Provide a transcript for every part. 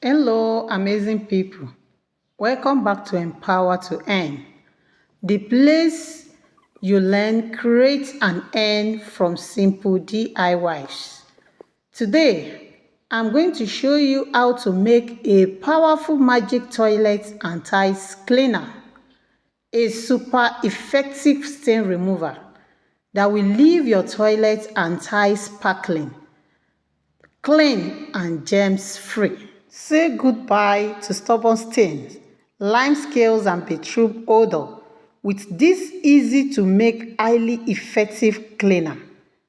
Hello, amazing people. Welcome back to Empower to Earn, the place you learn, create, and earn from simple DIYs. Today, I'm going to show you how to make a powerful magic toilet and tiles cleaner, a super effective stain remover that will leave your toilet and tiles sparkling, clean, and germs free. Say goodbye to stubborn stains, lime scales, and bedroom odor with this easy to make, highly effective cleaner.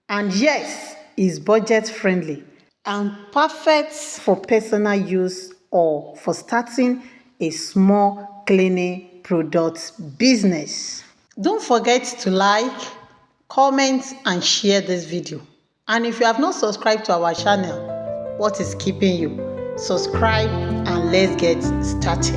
And yes, it's budget friendly and perfect for personal use or for starting a small cleaning products business. Don't forget to like, comment, and share this video. And if you have not subscribed to our channel, what is keeping you? Subscribe and let's get started.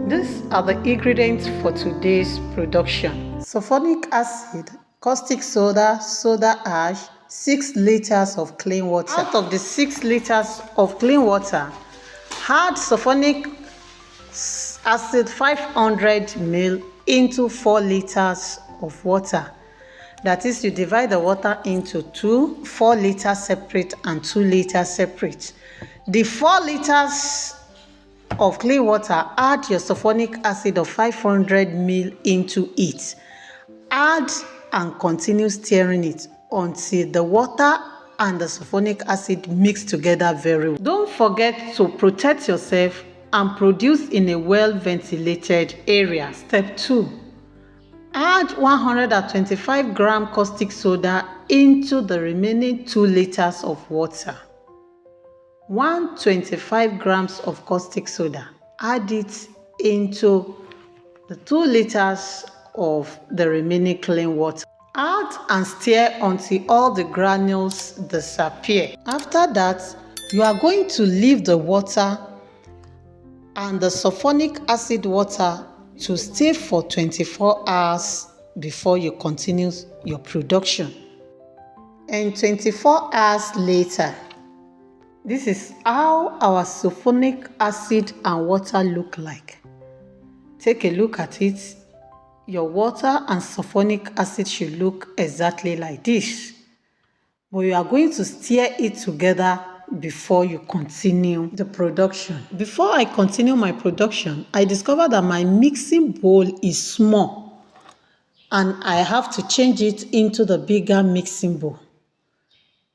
These are the ingredients for today's production: sulfonic acid, caustic soda, soda ash, 6 liters of clean water. Out of the 6 liters of clean water, add sulfonic acid 500 ml into 4 liters of water. That is, you divide the water into 4 liters separate and 2 liters separate. The 4 liters of clean water, add your sulfonic acid of 500 ml into it. Add and continue stirring it until the water and the sulfonic acid mix together very well. Don't forget to protect yourself and produce in a well-ventilated area. Step 2. Add 125 gram caustic soda into the remaining 2 liters of water. 125 grams of caustic soda. Add it into the 2 liters of the remaining clean water. Add and stir until all the granules disappear. After that, you are going to leave the water and the sulfonic acid water to stay for 24 hours before you continue your production. And 24 hours later, this is how our sulfonic acid and water look like. Take a look at it. Your water and sulfonic acid should look exactly like this. But you are going to stir it together before you continue the production. Before I continue my production, I discovered that my mixing bowl is small and I have to change it into the bigger mixing bowl.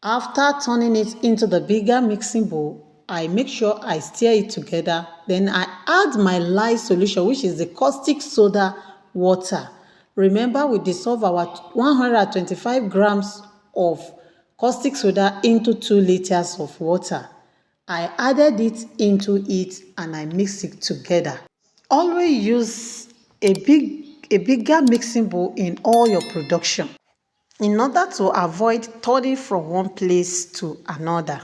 After turning it into the bigger mixing bowl, I make sure I stir it together. Then I add my lye solution, which is the caustic soda water. Remember, we dissolve our 125 grams of caustic soda into 2 liters of water. I added it into it and I mix it together. Always use a bigger mixing bowl in all your production in order to avoid turning from one place to another.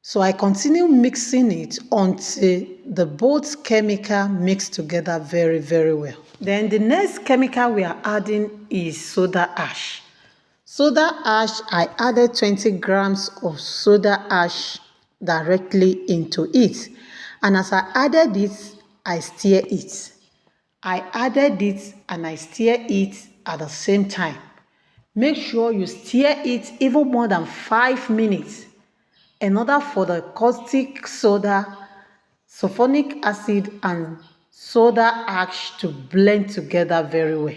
So I continue mixing it until the both chemical mix together very, very well. Then the next chemical we are adding is soda ash. Soda ash, I added 20 grams of soda ash directly into it. And as I added it, I stir it. I added it and I stir it at the same time. Make sure you stir it even more than 5 minutes in order for the caustic soda, sulfonic acid, and soda ash to blend together very well.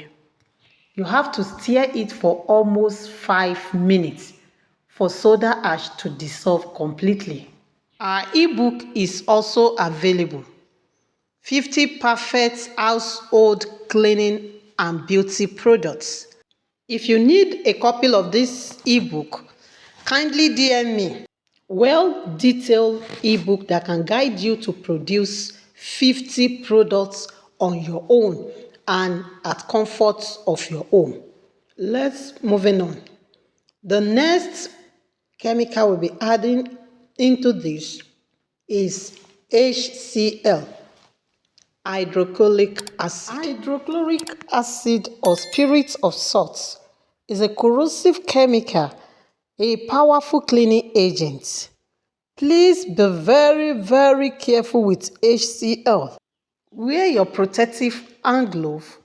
You have to stir it for almost 5 minutes for soda ash to dissolve completely. Our ebook is also available. 50 perfect household cleaning and beauty products. If you need a copy of this ebook, kindly DM me. Well-detailed ebook that can guide you to produce 50 products on your own and at comfort of your home. Let's moving on. The next chemical we'll be adding into this is HCl, hydrochloric acid. Hydrochloric acid, or spirit of salt, is a corrosive chemical, a powerful cleaning agent. Please be very careful with HCl. Wear your protective hand glove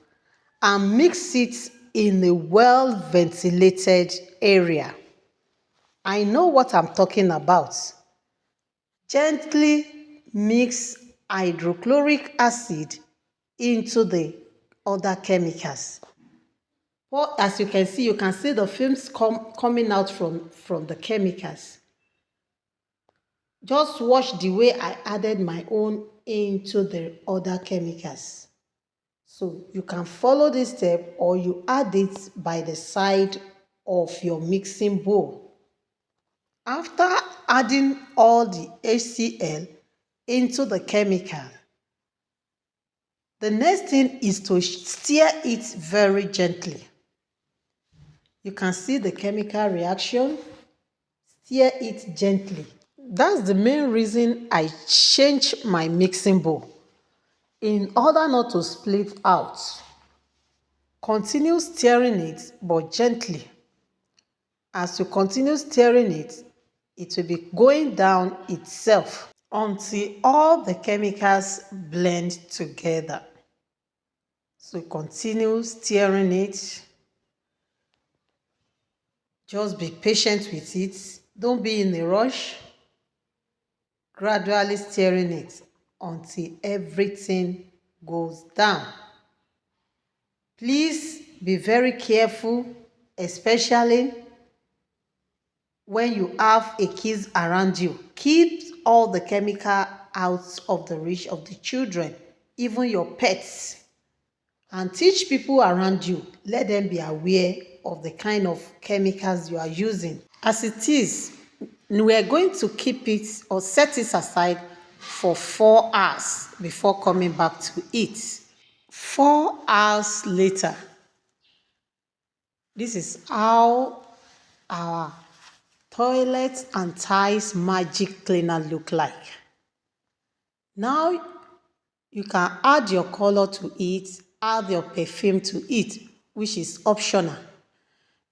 and mix it in a well-ventilated area. I know what I'm talking about. Gently mix hydrochloric acid into the other chemicals. Well, as you can see the fumes coming out from the chemicals. Just watch the way I added my own into the other chemicals. So you can follow this step or you add it by the side of your mixing bowl. After adding all the HCl into the chemical, the next thing is to stir it very gently. You can see the chemical reaction. Stir it gently. That's the main reason I changed my mixing bowl, in order not to split out. Continue stirring it, but gently. As you continue stirring it, it will be going down itself until all the chemicals blend together. So continue stirring it. Just be patient with it. Don't be in a rush. Gradually stirring it until everything goes down. Please be very careful, especially when you have a kids around you. Keep all the chemical out of the reach of the children, even your pets. And teach people around you. Let them be aware of the kind of chemicals you are using. As it is, we are going to keep it or set it aside for 4 hours before coming back to it. 4 hours later, this is how our toilet and tiles magic cleaner look like. Now you can add your color to it, add your perfume to it, which is optional.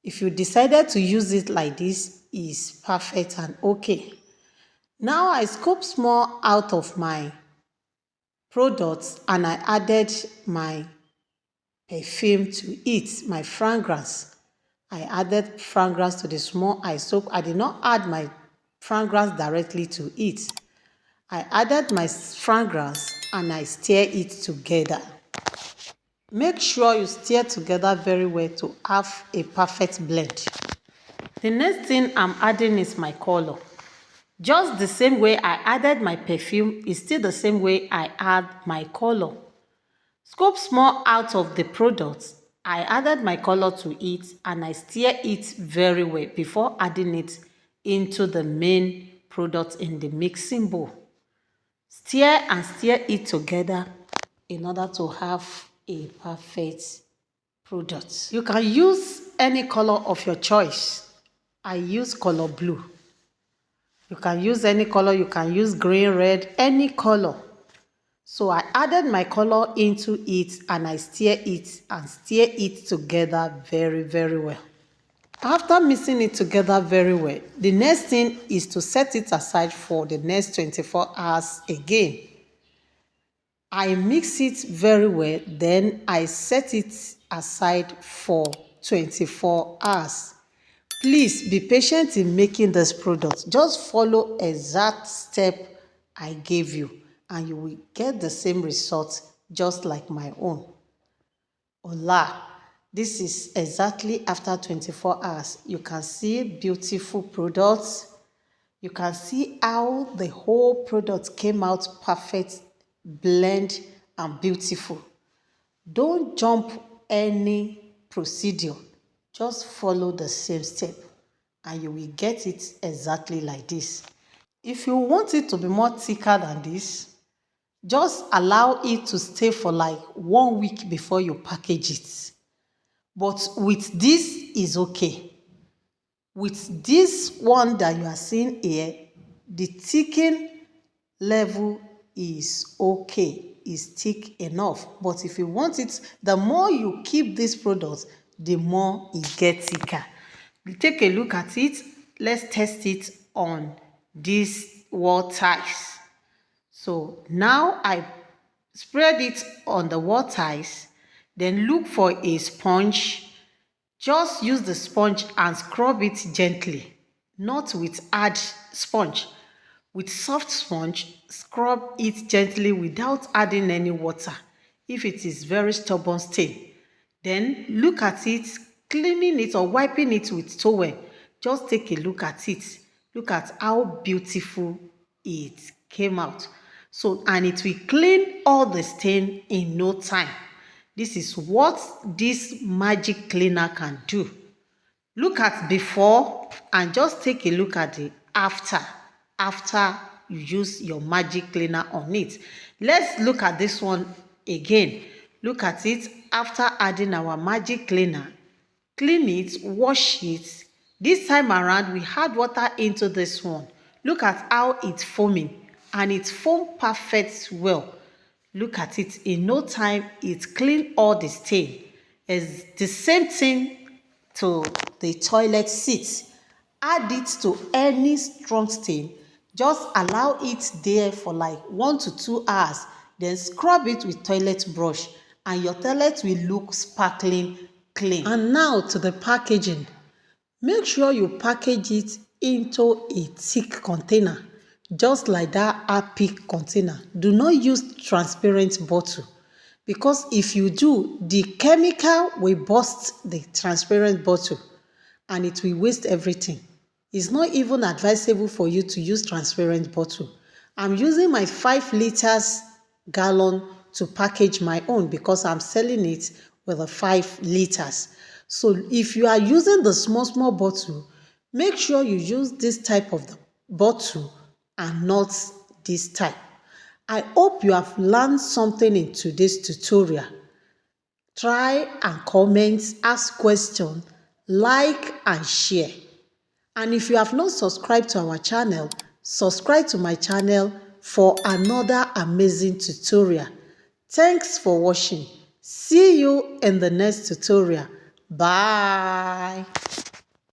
If you decided to use it like this, it's perfect and okay. Now I scooped small out of my products and I added my perfume to it, my fragrance. I added fragrance to the small eye soap. I did not add my fragrance directly to it. I added my fragrance and I stir it together. Make sure you stir together very well to have a perfect blend. The next thing I'm adding is my color. Just the same way I added my perfume is still the same way I add my color. Scoop small out of the product. I added my color to it and I stir it very well before adding it into the main product in the mixing bowl. Stir and stir it together in order to have a perfect product. You can use any color of your choice. I use color blue. You can use any color. You can use green, red, any color. So I added my color into it and I stir it together very well. After mixing it together very well, the next thing is to set it aside for the next 24 hours again. I mix it very well, then I set it aside for 24 hours. Please be patient in making this product. Just follow exact step I gave you and you will get the same result just like my own. Hola, this is exactly after 24 hours. You can see beautiful products. You can see how the whole product came out perfect, blend and beautiful. Don't jump any procedure. Just follow the same step and you will get it exactly like this. If you want it to be more thicker than this, just allow it to stay for like 1 week before you package it. But with this is okay. With this one that you are seeing here, the thickening level is okay, is thick enough. But if you want it, the more you keep this product, the more it gets thicker. Take a look at it. Let's test it on this wall tiles. So now I spread it on the wall tiles, then look for a sponge. Just use the sponge and scrub it gently, not with hard sponge. With soft sponge, scrub it gently without adding any water if it is very stubborn stain. Then look at it, cleaning it or wiping it with towel. Just take a look at it. Look at how beautiful it came out. So, and it will clean all the stain in no time. This is what this magic cleaner can do. Look at before and just take a look at the after you use your magic cleaner on it. Let's look at this one again. Look at it after adding our magic cleaner. Clean it, wash it. This time around we add water into this one. Look at how it's foaming, and it foamed perfect well. Look at it, in no time it cleaned all the stain. It's the same thing to the toilet seat. Add it to any strong stain. Just allow it there for like 1 to 2 hours. Then scrub it with toilet brush and your toilet will look sparkling clean. And now to the packaging. Make sure you package it into a thick container, just like that Harpic container. Do not use transparent bottle, because if you do, the chemical will burst the transparent bottle and it will waste everything. It's not even advisable for you to use transparent bottle. I'm using my 5 liters gallon to package my own because I'm selling it with a 5 liters. So if you are using the small bottle, make sure you use this type of the bottle and not this type. I hope you have learned something in today's tutorial. Try and comment, ask questions, like and share. And if you have not subscribed to our channel, subscribe to my channel for another amazing tutorial. Thanks for watching. See you in the next tutorial. Bye.